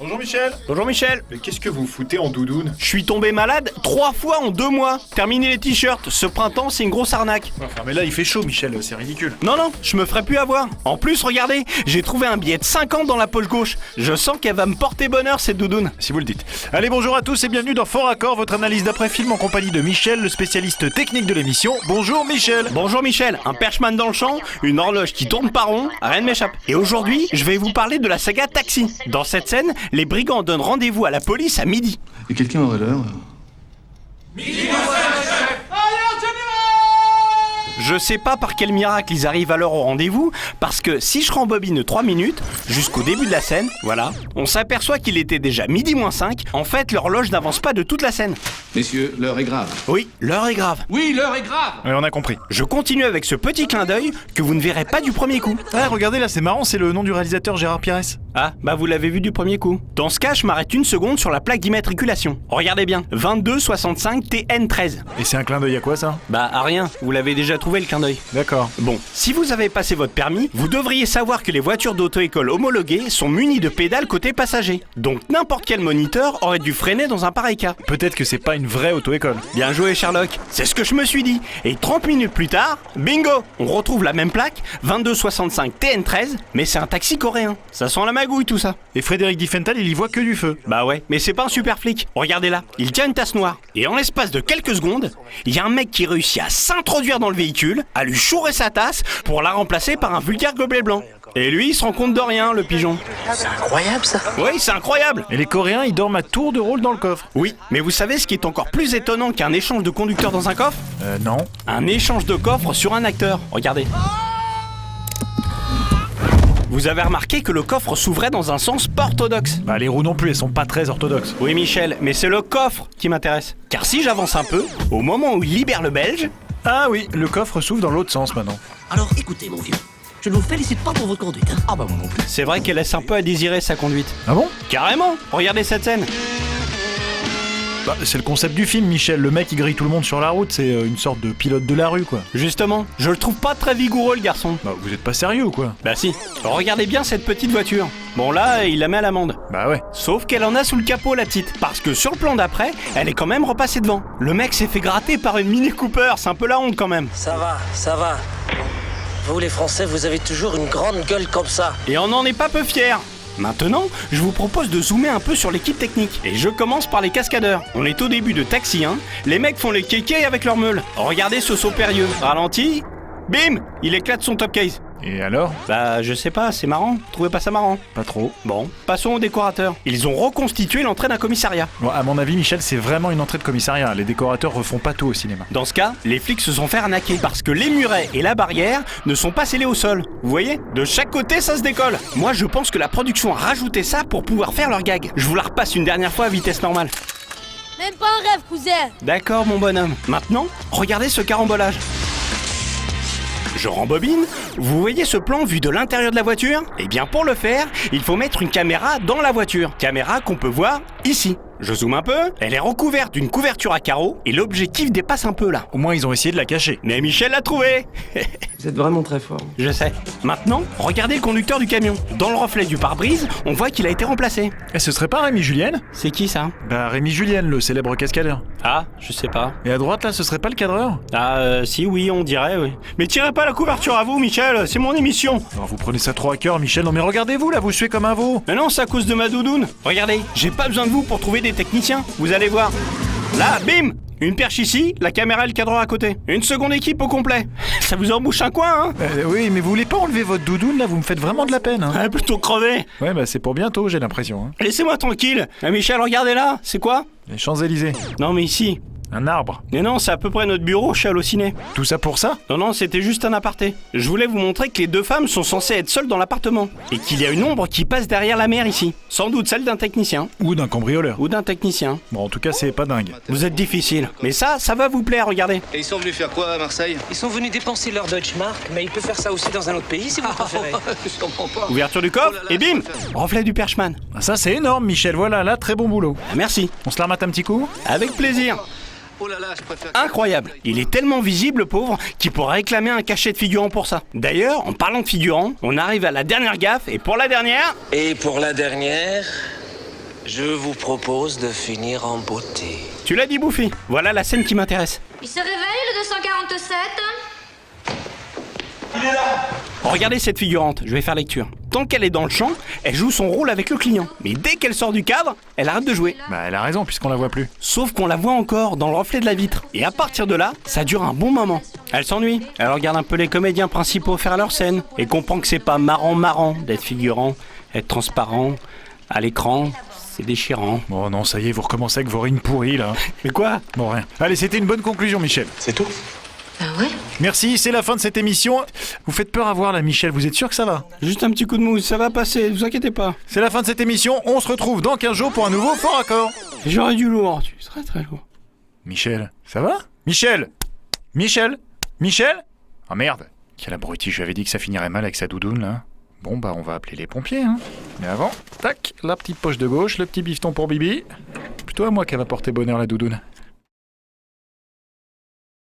Bonjour Michel. Bonjour Michel. Mais qu'est-ce que vous foutez en doudoune? Je suis tombé malade 3 fois en 2 mois. Terminé les t-shirts, ce printemps c'est une grosse arnaque. Enfin mais là il fait chaud Michel, c'est ridicule. Non, je me ferai plus avoir. En plus, regardez, j'ai trouvé un billet de 50 dans la poche gauche. Je sens qu'elle va me porter bonheur cette doudoune. Si vous le dites. Allez, bonjour à tous et bienvenue dans Fort Accord, votre analyse d'après-film en compagnie de Michel, le spécialiste technique de l'émission. Bonjour Michel. Bonjour Michel, un perchman dans le champ, une horloge qui tourne pas rond, rien ne m'échappe. Et aujourd'hui, je vais vous parler de la saga Taxi. Dans cette scène, les brigands donnent rendez-vous à la police à midi. Et quelqu'un aurait l'heure? Je sais pas par quel miracle ils arrivent à l'heure au rendez-vous, parce que si je rembobine 3 minutes, jusqu'au début de la scène, voilà, on s'aperçoit qu'il était déjà midi moins 5, en fait l'horloge n'avance pas de toute la scène. Messieurs, l'heure est grave. Oui, l'heure est grave. Oui, l'heure est grave. Ouais, on a compris. Je continue avec ce petit clin d'œil que vous ne verrez pas du premier coup. Ah, regardez là, c'est marrant, c'est le nom du réalisateur Gérard Pires. Ah, bah vous l'avez vu du premier coup. Dans ce cas, je m'arrête une seconde sur la plaque d'immatriculation. Regardez bien, 2265 TN13. Et c'est un clin d'œil à quoi ça? Bah à rien, vous l'avez déjà trouvé le clin d'œil. D'accord. Bon, si vous avez passé votre permis, vous devriez savoir que les voitures d'auto-école homologuées sont munies de pédales côté passager. Donc n'importe quel moniteur aurait dû freiner dans un pareil cas. Peut-être que c'est pas une vraie auto-école. Bien joué Sherlock, c'est ce que je me suis dit. Et 30 minutes plus tard, bingo, on retrouve la même plaque, 2265 TN13, mais c'est un taxi coréen. Ça sent la magouille tout ça. Et Frédéric Diffenthal, il y voit que du feu. Bah ouais, mais c'est pas un super flic. Regardez là, il tient une tasse noire. Et en l'espace de quelques secondes, il y a un mec qui réussit à s'introduire dans le véhicule, à lui chourer sa tasse pour la remplacer par un vulgaire gobelet blanc. Et lui, il se rend compte de rien, le pigeon. C'est incroyable ça. Oui, c'est incroyable. Et les Coréens, ils dorment à tour de rôle dans le coffre. Oui, mais vous savez ce qui est encore plus étonnant qu'un échange de conducteurs dans un coffre? Non. Un échange de coffre sur un acteur. Regardez. Vous avez remarqué que le coffre s'ouvrait dans un sens pas orthodoxe. Bah les roues non plus, elles sont pas très orthodoxes. Oui Michel, mais c'est le coffre qui m'intéresse. Car si j'avance un peu, au moment où il libère le Belge... Ah oui, le coffre s'ouvre dans l'autre sens maintenant. Alors écoutez mon vieux, je ne vous félicite pas pour votre conduite. Ah bah moi non plus. C'est vrai qu'elle laisse un peu à désirer sa conduite. Ah bon? Carrément. Regardez cette scène. Bah c'est le concept du film, Michel. Le mec il grille tout le monde sur la route, c'est une sorte de pilote de la rue quoi. Justement, je le trouve pas très vigoureux le garçon. Bah vous êtes pas sérieux ou quoi? Bah si. Regardez bien cette petite voiture. Bon là, il la met à l'amende. Bah ouais. Sauf qu'elle en a sous le capot la petite. Parce que sur le plan d'après, elle est quand même repassée devant. Le mec s'est fait gratter par une Mini Cooper, c'est un peu la honte quand même. Ça va. Vous les Français, vous avez toujours une grande gueule comme ça. Et on n'en est pas peu fiers. Maintenant, je vous propose de zoomer un peu sur l'équipe technique. Et je commence par les cascadeurs. On est au début de Taxi 1. Les mecs font les kékés avec leur meule. Regardez ce saut périlleux. Ralenti. Bim! Il éclate son top case. Et alors? Bah je sais pas, c'est marrant. Trouvez pas ça marrant? Pas trop. Bon, passons aux décorateurs. Ils ont reconstitué l'entrée d'un commissariat. Bon, à mon avis, Michel, c'est vraiment une entrée de commissariat. Les décorateurs refont pas tout au cinéma. Dans ce cas, les flics se sont fait arnaquer parce que les murets et la barrière ne sont pas scellés au sol. Vous voyez? De chaque côté, ça se décolle. Moi, je pense que la production a rajouté ça pour pouvoir faire leur gag. Je vous la repasse une dernière fois à vitesse normale. Même pas un rêve, cousin. D'accord, mon bonhomme. Maintenant, regardez ce carambolage. Je rembobine. Vous voyez ce plan vu de l'intérieur de la voiture? Eh bien pour le faire, il faut mettre une caméra dans la voiture. Caméra qu'on peut voir ici. Je zoome un peu, elle est recouverte d'une couverture à carreaux et l'objectif dépasse un peu là. Au moins, ils ont essayé de la cacher. Mais Michel l'a trouvé. Vous êtes vraiment très fort. Je sais. Maintenant, regardez le conducteur du camion. Dans le reflet du pare-brise, on voit qu'il a été remplacé. Et ce serait pas Rémi Julienne? C'est qui ça? Bah Rémi Julienne, le célèbre cascadeur. Ah, je sais pas. Et à droite là, ce serait pas le cadreur? Ah, si, oui, on dirait, oui. Mais tirez pas la couverture à vous, Michel, c'est mon émission. Non, vous prenez ça trop à cœur, Michel. Non mais regardez-vous là, vous suez comme un veau. Mais non, c'est à cause de ma doudoune. Regardez, j'ai pas besoin de vous pour trouver des techniciens. Vous allez voir. Là, bim! Une perche ici, la caméra et le cadreur à côté. Une seconde équipe au complet. Ça vous embouche un coin, hein? Oui, mais vous voulez pas enlever votre doudoune là? Vous me faites vraiment de la peine. Hein. Ah, plutôt crever. Ouais, bah c'est pour bientôt, j'ai l'impression. Hein. Laissez-moi tranquille. Ah, Michel, regardez là. C'est quoi? Les Champs-Élysées. Non, mais ici. Un arbre. Mais non, c'est à peu près notre bureau chez Allociné. Tout ça pour ça? Non, c'était juste un aparté. Je voulais vous montrer que les deux femmes sont censées être seules dans l'appartement. Et qu'il y a une ombre qui passe derrière la mer ici. Sans doute celle d'un technicien. Ou d'un cambrioleur. Ou d'un technicien. Bon, en tout cas, c'est pas dingue. Vous êtes difficile. Mais ça va vous plaire, regardez. Et ils sont venus faire quoi à Marseille? Ils sont venus dépenser leur Deutsche Mark, mais il peut faire ça aussi dans un autre pays si vous préférez. Je comprends pas. Ouverture du coffre, Oh là là, et bim! je préfère. Reflet du perchman. Ah, ça, c'est énorme, Michel. Voilà, là, très bon boulot. Ah, merci. On se la remate un petit coup? Avec plaisir. Oh là là, je préfère. Incroyable. Il est tellement visible, le pauvre, qu'il pourrait réclamer un cachet de figurant pour ça. D'ailleurs, en parlant de figurant, on arrive à la dernière gaffe, et pour la dernière... Et pour la dernière, Je vous propose de finir en beauté. Tu l'as dit, Bouffi. Voilà la scène qui m'intéresse. Il se réveille, le 247. Regardez cette figurante, je vais faire lecture. Tant qu'elle est dans le champ, elle joue son rôle avec le client. Mais dès qu'elle sort du cadre, elle arrête de jouer. Bah elle a raison puisqu'on la voit plus. Sauf qu'on la voit encore dans le reflet de la vitre. Et à partir de là, ça dure un bon moment. Elle s'ennuie. Elle regarde un peu les comédiens principaux faire leur scène. Et comprend que c'est pas marrant d'être figurant, être transparent. À l'écran, c'est déchirant. Bon non, ça y est, vous recommencez avec vos rines pourries là. Mais quoi? Bon rien. Allez, c'était une bonne conclusion Michel. C'est tout? Merci, c'est la fin de cette émission. Vous faites peur à voir là Michel, vous êtes sûr que ça va? Juste un petit coup de mousse, ça va passer, vous inquiétez pas. C'est la fin de cette émission, on se retrouve dans 15 jours pour un nouveau Fort Accord. J'aurais du lourd, tu serais très lourd. Michel, ça va? Michel? Ah merde, quel abruti, je lui avais dit que ça finirait mal avec sa doudoune là. Bon bah on va appeler les pompiers hein. Mais avant, tac, la petite poche de gauche, le petit bifton pour Bibi. Plutôt à moi qu'elle va porter bonheur la doudoune.